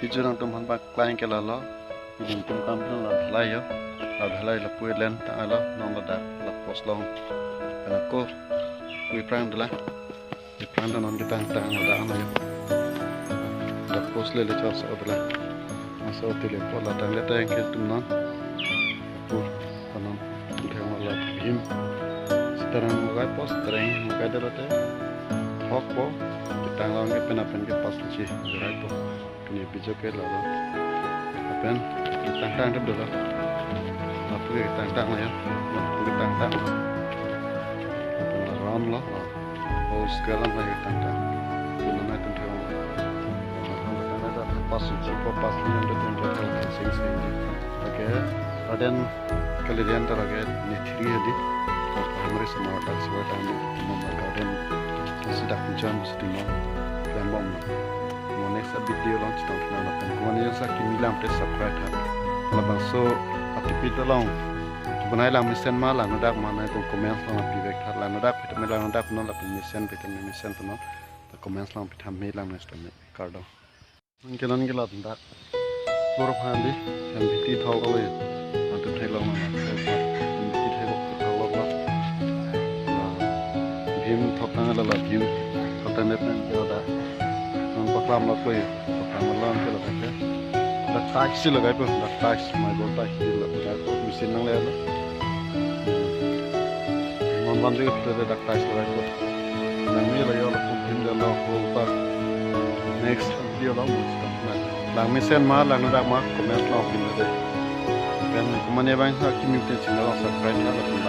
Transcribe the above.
video nang tum han bak klain ke la lo ini tum kam tum la dhalai yo la dhalai la pui len ta lo nong la da la pos long kana ko pui prang dala di prang da non kita tang la da ana yo la pos le le cha sa dala masa tile ko la tang le ta ke tum non pur kanon thang la bim sekarang mugai pos terang mugai dala te hok po kita lang ke penapen ke pas ci gerai po ni video ke la lo pen tang de dala ma pu tang la ya ma pu tang ram la o sekarang la tang pun na tu thang la da pas ci po pas ni ande tu ande sing oke aden kalian tarage ni thiri hadi primary sama tak sewa time mama garden sudah hujan mesti mau lambang mau next video launch tahun lalu kan kau ni sa kimi lam te subscribe hat labang so atipi tolong bunai lam misen malah nadak mana itu comment lang pivek hat la nadak pita mela nadak non la misen pita misen tu non ta comment lang pita mela next time kardo mungkin gelat ndak lor phandi yang biti thau ko le atu thailong na phim thọc năng là phim thọc tên net nên cho ta non paklam lo koi paklam lo ke la ke da taxi la gai po da taxi mai go taxi la da ko mesin nang le non ban de pe da taxi la gai po nang mi la yo la phim da lo ko pa next video lo mo sta la mesin ma la na da ma comment lo phim de ben ko mane bang sa kimi te china subscribe na la